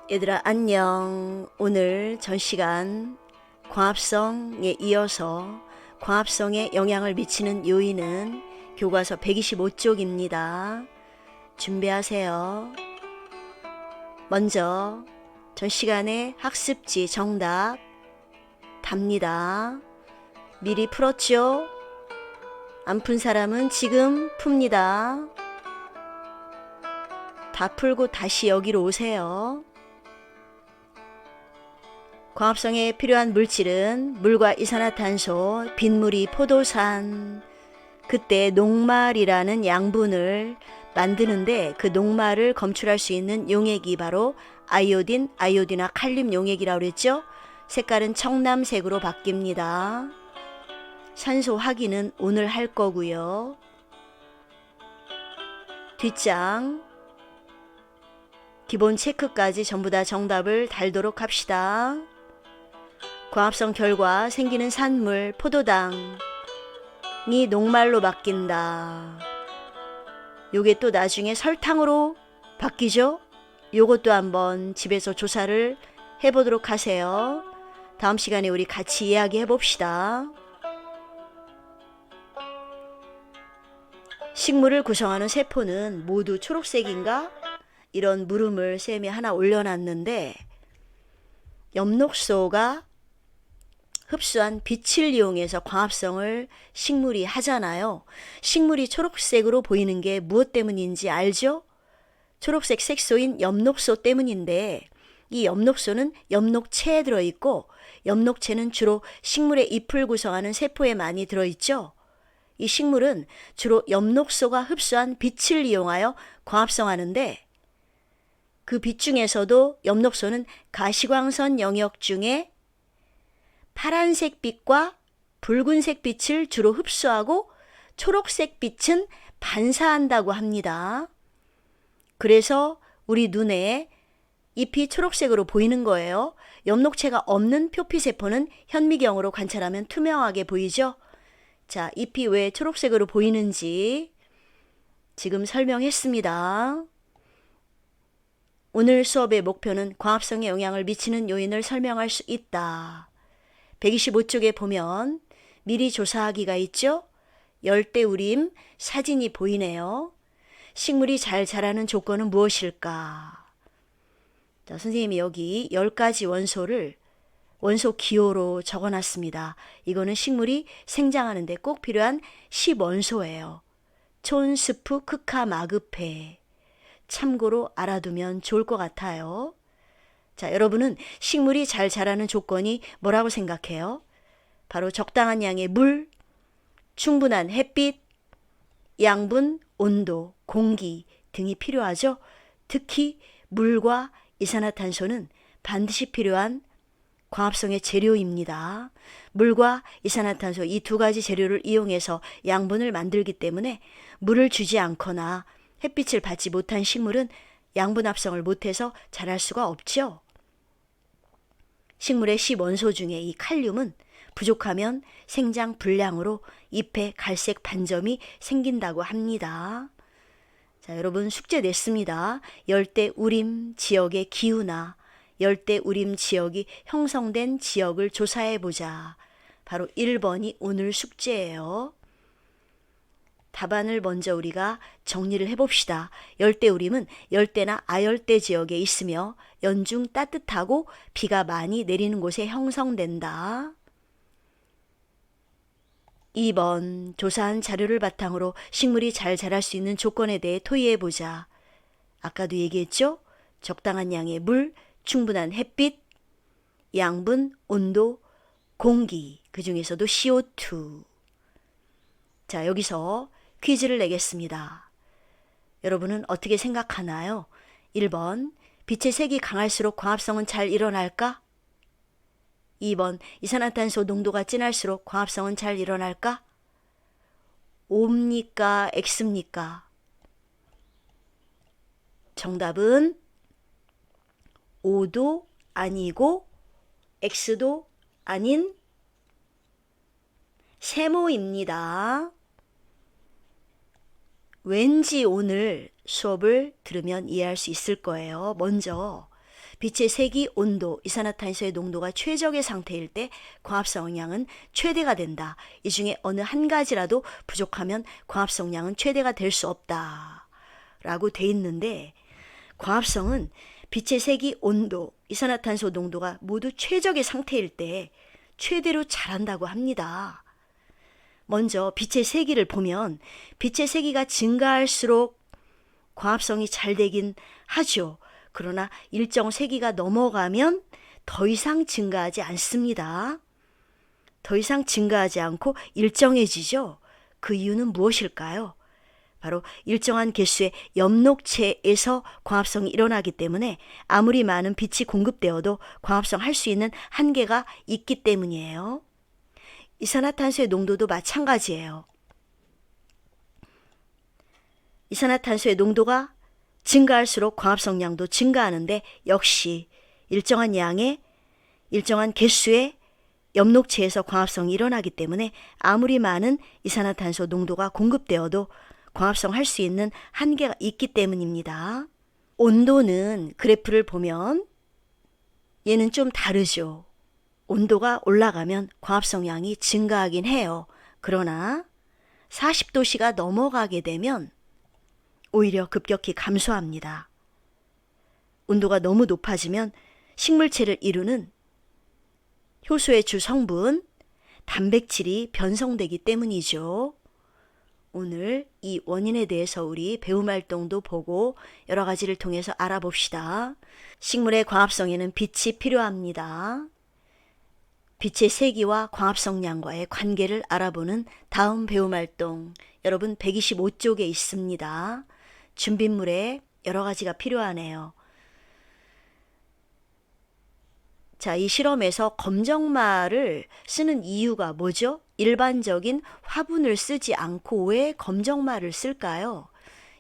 얘들아 안녕. 오늘 전 시간 광합성에 이어서 광합성에 영향을 미치는 요인은 교과서 125쪽입니다. 준비하세요. 먼저 전 시간에 학습지 정답 답니다. 미리 풀었죠? 안 푼 사람은 지금 풉니다. 다 풀고 다시 여기로 오세요. 광합성에 필요한 물질은 물과 이산화탄소, 빗물이 포도산. 그때 녹말이라는 양분을 만드는데 그 녹말을 검출할 수 있는 용액이 바로 아이오딘, 아이오딘화 칼륨 용액이라고 그랬죠? 색깔은 청남색으로 바뀝니다. 산소 확인은 오늘 할 거고요. 뒷장 기본 체크까지 전부 다 정답을 달도록 합시다. 광합성 결과 생기는 산물, 포도당이 녹말로 바뀐다. 요게 또 나중에 설탕으로 바뀌죠? 요것도 한번 집에서 조사를 해보도록 하세요. 다음 시간에 우리 같이 이야기해 봅시다. 식물을 구성하는 세포는 모두 초록색인가? 이런 물음을 쌤이 하나 올려놨는데 엽록소가 흡수한 빛을 이용해서 광합성을 식물이 하잖아요. 식물이 초록색으로 보이는 게 무엇 때문인지 알죠? 초록색 색소인 엽록소 때문인데 이 엽록소는 엽록체에 들어있고 엽록체는 주로 식물의 잎을 구성하는 세포에 많이 들어있죠. 이 식물은 주로 엽록소가 흡수한 빛을 이용하여 광합성하는데 그 빛 중에서도 엽록소는 가시광선 영역 중에 파란색 빛과 붉은색 빛을 주로 흡수하고 초록색 빛은 반사한다고 합니다. 그래서 우리 눈에 잎이 초록색으로 보이는 거예요. 엽록체가 없는 표피세포는 현미경으로 관찰하면 투명하게 보이죠? 자, 잎이 왜 초록색으로 보이는지 지금 설명했습니다. 오늘 수업의 목표는 광합성에 영향을 미치는 요인을 설명할 수 있다. 125쪽에 보면 미리 조사하기가 있죠? 열대우림 사진이 보이네요. 식물이 잘 자라는 조건은 무엇일까? 자, 선생님이 여기 10가지 원소를 원소 기호로 적어놨습니다. 이거는 식물이 생장하는데 꼭 필요한 10원소예요. 촌, 스프, 크카, 마그페. 참고로 알아두면 좋을 것 같아요. 자, 여러분은 식물이 잘 자라는 조건이 뭐라고 생각해요? 바로 적당한 양의 물, 충분한 햇빛, 양분, 온도, 공기 등이 필요하죠. 특히 물과 이산화탄소는 반드시 필요한 광합성의 재료입니다. 물과 이산화탄소 이 두 가지 재료를 이용해서 양분을 만들기 때문에 물을 주지 않거나 햇빛을 받지 못한 식물은 양분 합성을 못해서 자랄 수가 없죠. 식물의 10원소 중에 이 칼륨은 부족하면 생장 불량으로 잎에 갈색 반점이 생긴다고 합니다. 자, 여러분 숙제 냈습니다. 열대우림 지역의 기후나 열대우림 지역이 형성된 지역을 조사해보자. 바로 1번이 오늘 숙제예요. 답안을 먼저 우리가 정리를 해봅시다. 열대우림은 열대나 아열대 지역에 있으며 연중 따뜻하고 비가 많이 내리는 곳에 형성된다. 2번 조사한 자료를 바탕으로 식물이 잘 자랄 수 있는 조건에 대해 토의해보자. 아까도 얘기했죠? 적당한 양의 물, 충분한 햇빛, 양분, 온도, 공기, 그 중에서도 CO2. 자, 여기서 퀴즈를 내겠습니다. 여러분은 어떻게 생각하나요? 1번, 빛의 색이 강할수록 광합성은 잘 일어날까? 2번, 이산화탄소 농도가 진할수록 광합성은 잘 일어날까? O입니까? X입니까? 정답은 O도 아니고 X도 아닌 세모입니다. 왠지 오늘 수업을 들으면 이해할 수 있을 거예요. 먼저 빛의 세기, 온도, 이산화탄소의 농도가 최적의 상태일 때 광합성량은 최대가 된다. 이 중에 어느 한 가지라도 부족하면 광합성량은 최대가 될 수 없다. 라고 돼 있는데 광합성은 빛의 세기, 온도, 이산화탄소 농도가 모두 최적의 상태일 때 최대로 자란다고 합니다. 먼저 빛의 세기를 보면 빛의 세기가 증가할수록 광합성이 잘 되긴 하죠. 그러나 일정 세기가 넘어가면 더 이상 증가하지 않습니다. 더 이상 증가하지 않고 일정해지죠. 그 이유는 무엇일까요? 바로 일정한 개수의 엽록체에서 광합성이 일어나기 때문에 아무리 많은 빛이 공급되어도 광합성 할 수 있는 한계가 있기 때문이에요. 이산화탄소의 농도도 마찬가지예요. 이산화탄소의 농도가 증가할수록 광합성량도 증가하는데 역시 일정한 양의 일정한 개수의 엽록체에서 광합성이 일어나기 때문에 아무리 많은 이산화탄소 농도가 공급되어도 광합성 할 수 있는 한계가 있기 때문입니다. 온도는 그래프를 보면 얘는 좀 다르죠. 온도가 올라가면 광합성량이 증가하긴 해요. 그러나 40도씨가 넘어가게 되면 오히려 급격히 감소합니다. 온도가 너무 높아지면 식물체를 이루는 효소의 주 성분, 단백질이 변성되기 때문이죠. 오늘 이 원인에 대해서 우리 배움 활동도 보고 여러 가지를 통해서 알아봅시다. 식물의 광합성에는 빛이 필요합니다. 빛의 세기와 광합성량과의 관계를 알아보는 다음 배움 활동, 여러분 125쪽에 있습니다. 준비물에 여러 가지가 필요하네요. 자, 이 실험에서 검정말을 쓰는 이유가 뭐죠? 일반적인 화분을 쓰지 않고 왜 검정말을 쓸까요?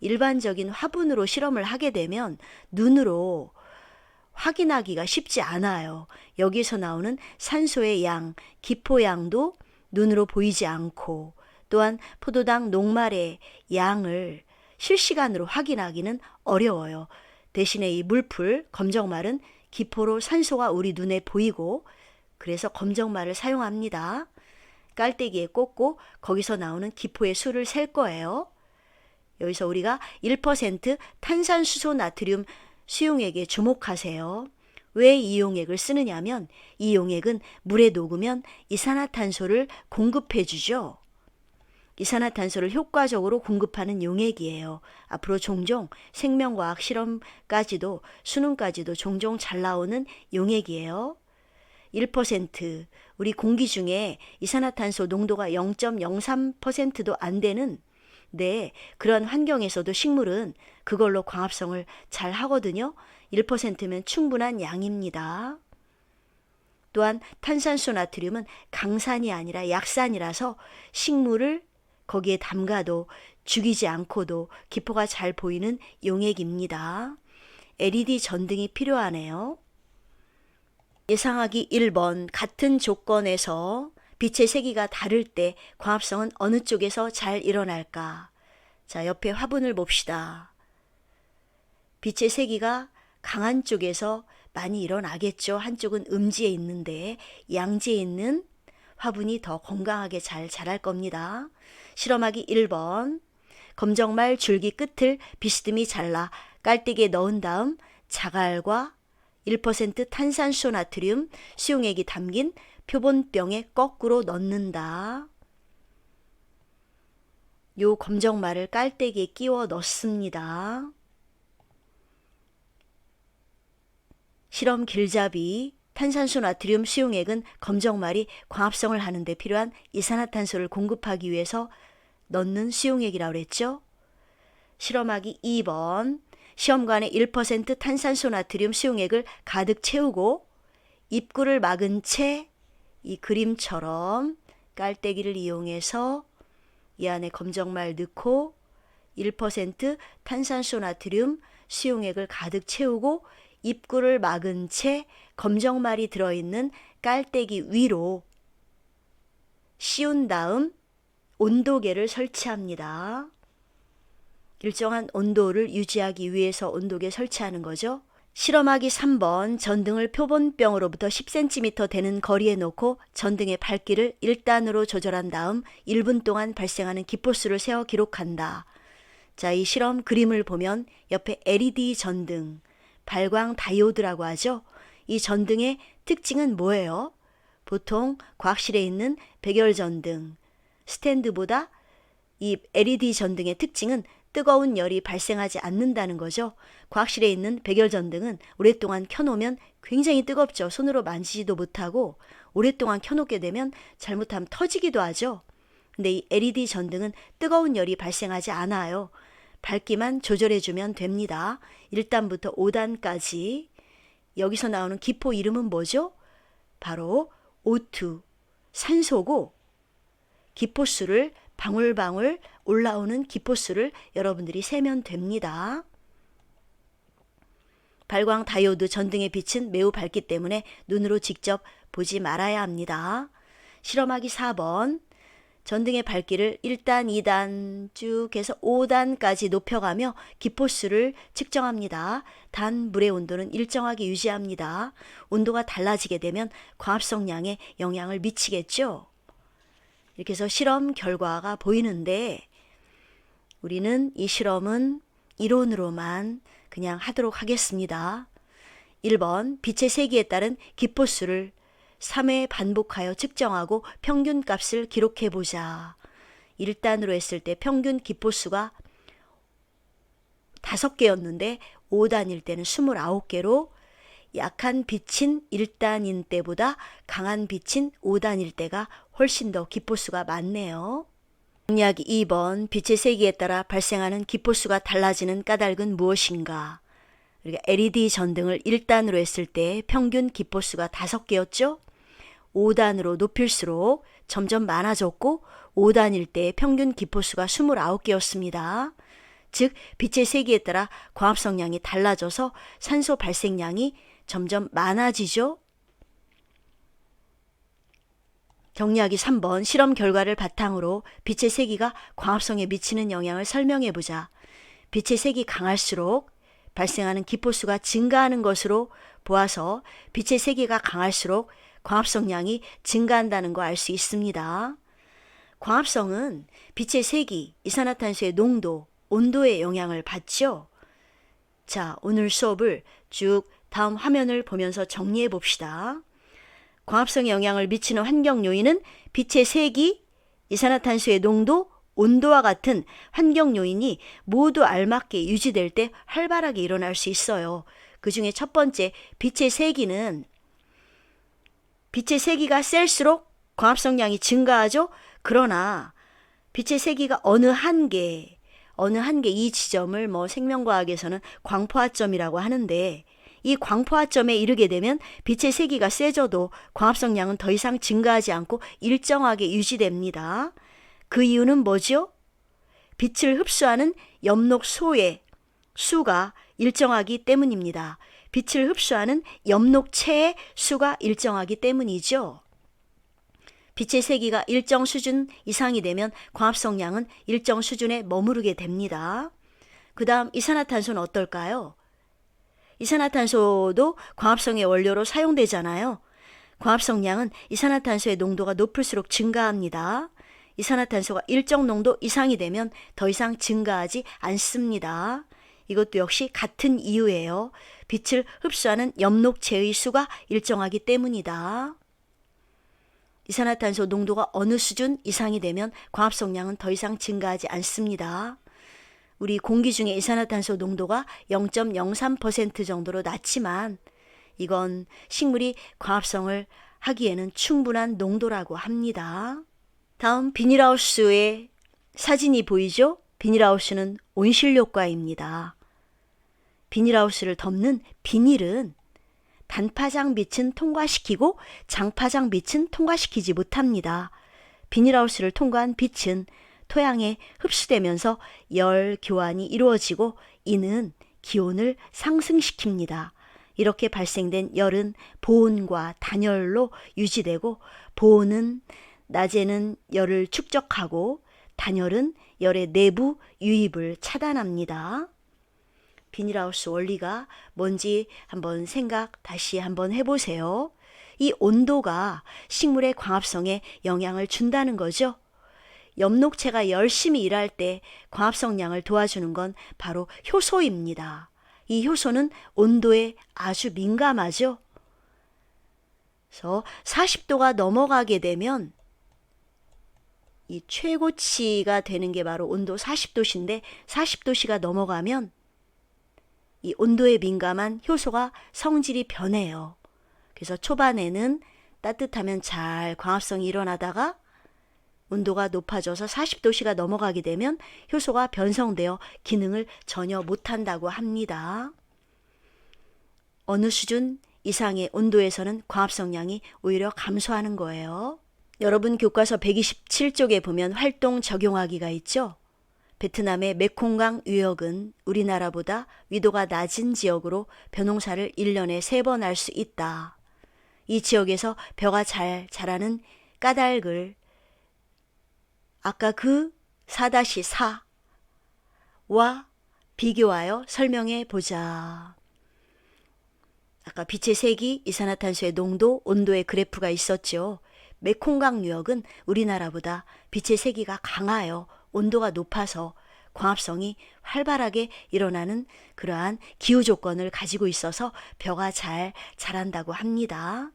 일반적인 화분으로 실험을 하게 되면 눈으로 확인하기가 쉽지 않아요. 여기서 나오는 산소의 양, 기포양도 눈으로 보이지 않고 또한 포도당 녹말의 양을 실시간으로 확인하기는 어려워요. 대신에 이 물풀, 검정말은 기포로 산소가 우리 눈에 보이고 그래서 검정말을 사용합니다. 깔때기에 꽂고 거기서 나오는 기포의 수를 셀 거예요. 여기서 우리가 1% 탄산수소 나트륨 수용액에 주목하세요. 왜 이 용액을 쓰느냐면 이 용액은 물에 녹으면 이산화탄소를 공급해 주죠. 이산화탄소를 효과적으로 공급하는 용액이에요. 앞으로 종종 생명과학 실험까지도 수능까지도 종종 잘 나오는 용액이에요. 1% 우리 공기 중에 이산화탄소 농도가 0.03%도 안 되는 그런 환경에서도 식물은 그걸로 광합성을 잘 하거든요. 1%면 충분한 양입니다. 또한 탄산수 나트륨은 강산이 아니라 약산이라서 식물을 거기에 담가도 죽이지 않고도 기포가 잘 보이는 용액입니다. LED 전등이 필요하네요. 예상하기 1번 같은 조건에서 빛의 세기가 다를 때 광합성은 어느 쪽에서 잘 일어날까? 자, 옆에 화분을 봅시다. 빛의 세기가 강한 쪽에서 많이 일어나겠죠. 한쪽은 음지에 있는데 양지에 있는 화분이 더 건강하게 잘 자랄 겁니다. 실험하기 1번 검정말 줄기 끝을 비스듬히 잘라 깔때기에 넣은 다음 자갈과 1% 탄산수 나트륨 수용액이 담긴 표본병에 거꾸로 넣는다. 요 검정말을 깔때기에 끼워 넣습니다. 실험 길잡이 탄산수 나트륨 수용액은 검정말이 광합성을 하는 데 필요한 이산화탄소를 공급하기 위해서 넣는 수용액이라고 그랬죠. 실험하기 2번 시험관에 1% 탄산수 나트륨 수용액을 가득 채우고 입구를 막은 채 이 그림처럼 깔때기를 이용해서 이 안에 검정말 넣고 1% 탄산수 나트륨 수용액을 가득 채우고 입구를 막은 채 검정말이 들어있는 깔때기 위로 씌운 다음 온도계를 설치합니다. 일정한 온도를 유지하기 위해서 온도계 설치하는 거죠. 실험하기 3번 전등을 표본병으로부터 10cm 되는 거리에 놓고 전등의 밝기를 1단으로 조절한 다음 1분 동안 발생하는 기포수를 세어 기록한다. 자, 이 실험 그림을 보면 옆에 LED 전등, 발광 다이오드라고 하죠. 이 전등의 특징은 뭐예요? 보통 과학실에 있는 백열전등, 스탠드보다 이 LED 전등의 특징은 뜨거운 열이 발생하지 않는다는 거죠. 과학실에 있는 백열전등은 오랫동안 켜놓으면 굉장히 뜨겁죠. 손으로 만지지도 못하고 오랫동안 켜놓게 되면 잘못하면 터지기도 하죠. 근데 이 LED 전등은 뜨거운 열이 발생하지 않아요. 밝기만 조절해주면 됩니다. 1단부터 5단까지. 여기서 나오는 기포 이름은 뭐죠? 바로 O2, 산소고 기포수를 방울방울 올라오는 기포수를 여러분들이 세면 됩니다. 발광 다이오드 전등의 빛은 매우 밝기 때문에 눈으로 직접 보지 말아야 합니다. 실험하기 4번 전등의 밝기를 1단, 2단 쭉 해서 5단까지 높여가며 기포수를 측정합니다. 단 물의 온도는 일정하게 유지합니다. 온도가 달라지게 되면 광합성량에 영향을 미치겠죠. 이렇게 해서 실험 결과가 보이는데 우리는 이 실험은 이론으로만 그냥 하도록 하겠습니다. 1번 빛의 세기에 따른 기포수를 3회 반복하여 측정하고 평균값을 기록해보자. 1단으로 했을 때 평균 기포수가 5개였는데 5단일 때는 29개로 약한 빛인 1단인 때보다 강한 빛인 5단일 때가 훨씬 더 기포수가 많네요. 공략 2번 빛의 세기에 따라 발생하는 기포수가 달라지는 까닭은 무엇인가? 우리가 LED 전등을 1단으로 했을 때 평균 기포수가 5개였죠? 5단으로 높일수록 점점 많아졌고 5단일 때 평균 기포수가 29개였습니다. 즉 빛의 세기에 따라 광합성량이 달라져서 산소 발생량이 점점 많아지죠. 정리하기 3번 실험 결과를 바탕으로 빛의 세기가 광합성에 미치는 영향을 설명해보자. 빛의 색이 강할수록 발생하는 기포수가 증가하는 것으로 보아서 빛의 세기가 강할수록 광합성량이 증가한다는 거 알 수 있습니다. 광합성은 빛의 세기, 이산화탄소의 농도, 온도에 영향을 받죠. 자, 오늘 수업을 쭉 다음 화면을 보면서 정리해 봅시다. 광합성에 영향을 미치는 환경 요인은 빛의 세기, 이산화탄소의 농도, 온도와 같은 환경 요인이 모두 알맞게 유지될 때 활발하게 일어날 수 있어요. 그 중에 첫 번째 빛의 세기는 빛의 세기가 셀수록 광합성량이 증가하죠. 그러나 빛의 세기가 어느 한계 이 지점을 생명과학에서는 광포화점이라고 하는데 이 광포화점에 이르게 되면 빛의 세기가 세져도 광합성량은 더 이상 증가하지 않고 일정하게 유지됩니다. 그 이유는 뭐죠? 빛을 흡수하는 엽록소의 수가 일정하기 때문입니다. 빛을 흡수하는 엽록체의 수가 일정하기 때문이죠. 빛의 세기가 일정 수준 이상이 되면 광합성량은 일정 수준에 머무르게 됩니다. 그 다음 이산화탄소는 어떨까요? 이산화탄소도 광합성의 원료로 사용되잖아요. 광합성량은 이산화탄소의 농도가 높을수록 증가합니다. 이산화탄소가 일정 농도 이상이 되면 더 이상 증가하지 않습니다. 이것도 역시 같은 이유예요. 빛을 흡수하는 엽록체의 수가 일정하기 때문이다. 이산화탄소 농도가 어느 수준 이상이 되면 광합성량은 더 이상 증가하지 않습니다. 우리 공기 중에 이산화탄소 농도가 0.03% 정도로 낮지만 이건 식물이 광합성을 하기에는 충분한 농도라고 합니다. 다음 비닐하우스의 사진이 보이죠? 비닐하우스는 온실효과입니다. 비닐하우스를 덮는 비닐은 단파장 빛은 통과시키고 장파장 빛은 통과시키지 못합니다. 비닐하우스를 통과한 빛은 토양에 흡수되면서 열 교환이 이루어지고 이는 기온을 상승시킵니다. 이렇게 발생된 열은 보온과 단열로 유지되고 보온은 낮에는 열을 축적하고 단열은 열의 내부 유입을 차단합니다. 비닐하우스 원리가 뭔지 한번 다시 한번 해보세요. 이 온도가 식물의 광합성에 영향을 준다는 거죠. 엽록체가 열심히 일할 때 광합성량을 도와주는 건 바로 효소입니다. 이 효소는 온도에 아주 민감하죠. 그래서 40도가 넘어가게 되면 이 최고치가 되는 게 바로 온도 40도씨인데 40도씨가 넘어가면 이 온도에 민감한 효소가 성질이 변해요. 그래서 초반에는 따뜻하면 잘 광합성이 일어나다가 온도가 높아져서 40도씨가 넘어가게 되면 효소가 변성되어 기능을 전혀 못한다고 합니다. 어느 수준 이상의 온도에서는 광합성량이 오히려 감소하는 거예요. 여러분 교과서 127쪽에 보면 활동 적용하기가 있죠. 베트남의 메콩강 유역은 우리나라보다 위도가 낮은 지역으로 벼농사를 1년에 3번 할 수 있다. 이 지역에서 벼가 잘 자라는 까닭을 아까 그 4-4와 비교하여 설명해 보자. 아까 빛의 색이, 이산화탄소의 농도, 온도의 그래프가 있었죠. 메콩강 유역은 우리나라보다 빛의 세기가 강하여 온도가 높아서 광합성이 활발하게 일어나는 그러한 기후 조건을 가지고 있어서 벼가 잘 자란다고 합니다.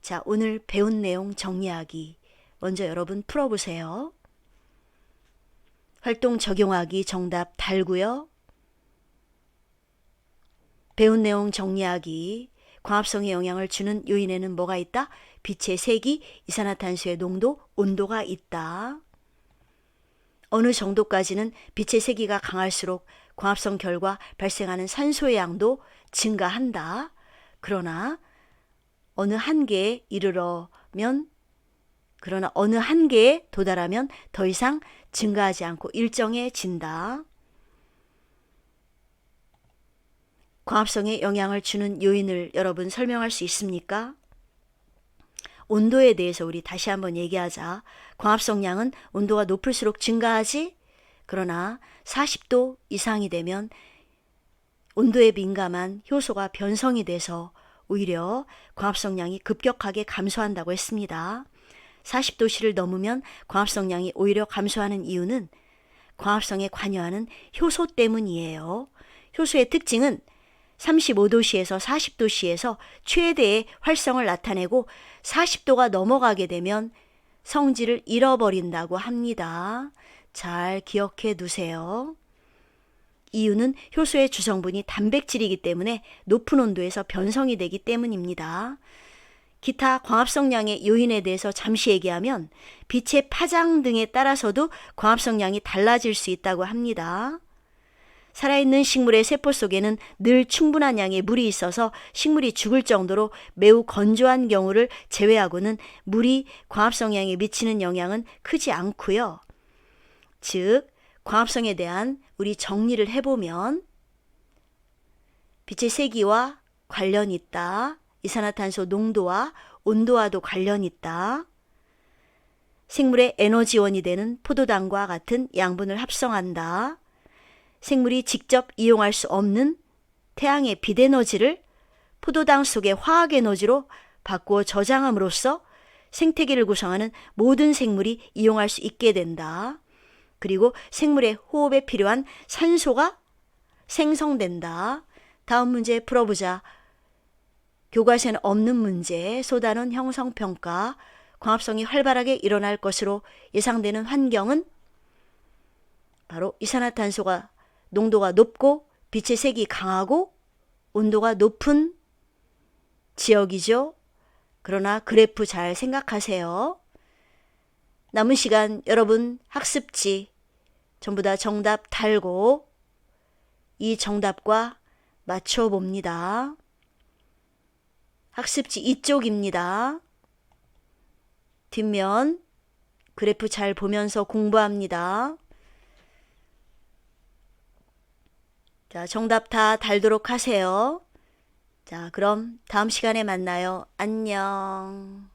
자, 오늘 배운 내용 정리하기. 먼저 여러분 풀어보세요. 활동 적용하기 정답 달고요. 배운 내용 정리하기. 광합성에 영향을 주는 요인에는 뭐가 있다? 빛의 세기, 이산화탄소의 농도, 온도가 있다. 어느 정도까지는 빛의 세기가 강할수록 광합성 결과 발생하는 산소의 양도 증가한다. 그러나 어느 한계에 도달하면 더 이상 증가하지 않고 일정해진다. 광합성에 영향을 주는 요인을 여러분 설명할 수 있습니까? 온도에 대해서 우리 다시 한번 얘기하자. 광합성량은 온도가 높을수록 증가하지? 그러나 40도 이상이 되면 온도에 민감한 효소가 변성이 돼서 오히려 광합성량이 급격하게 감소한다고 했습니다. 40도씨를 넘으면 광합성량이 오히려 감소하는 이유는 광합성에 관여하는 효소 때문이에요. 효소의 특징은 35도씨에서 40도씨에서 최대의 활성을 나타내고 40도가 넘어가게 되면 성질을 잃어버린다고 합니다. 잘 기억해 두세요. 이유는 효소의 주성분이 단백질이기 때문에 높은 온도에서 변성이 되기 때문입니다. 기타 광합성량의 요인에 대해서 잠시 얘기하면 빛의 파장 등에 따라서도 광합성량이 달라질 수 있다고 합니다. 살아있는 식물의 세포 속에는 늘 충분한 양의 물이 있어서 식물이 죽을 정도로 매우 건조한 경우를 제외하고는 물이 광합성량에 미치는 영향은 크지 않고요. 즉, 광합성에 대한 우리 정리를 해보면 빛의 세기와 관련이 있다. 이산화탄소 농도와 온도와도 관련이 있다. 생물의 에너지원이 되는 포도당과 같은 양분을 합성한다. 생물이 직접 이용할 수 없는 태양의 빛에너지를 포도당 속의 화학에너지로 바꾸어 저장함으로써 생태계를 구성하는 모든 생물이 이용할 수 있게 된다. 그리고 생물의 호흡에 필요한 산소가 생성된다. 다음 문제 풀어보자. 교과서에는 없는 문제, 소단원 형성평가, 광합성이 활발하게 일어날 것으로 예상되는 환경은 바로 이산화탄소가 농도가 높고 빛의 색이 강하고 온도가 높은 지역이죠. 그러나 그래프 잘 생각하세요. 남은 시간 여러분 학습지 전부 다 정답 달고 이 정답과 맞춰봅니다. 학습지 이쪽입니다. 뒷면 그래프 잘 보면서 공부합니다. 자, 정답 다 달도록 하세요. 자, 그럼 다음 시간에 만나요. 안녕.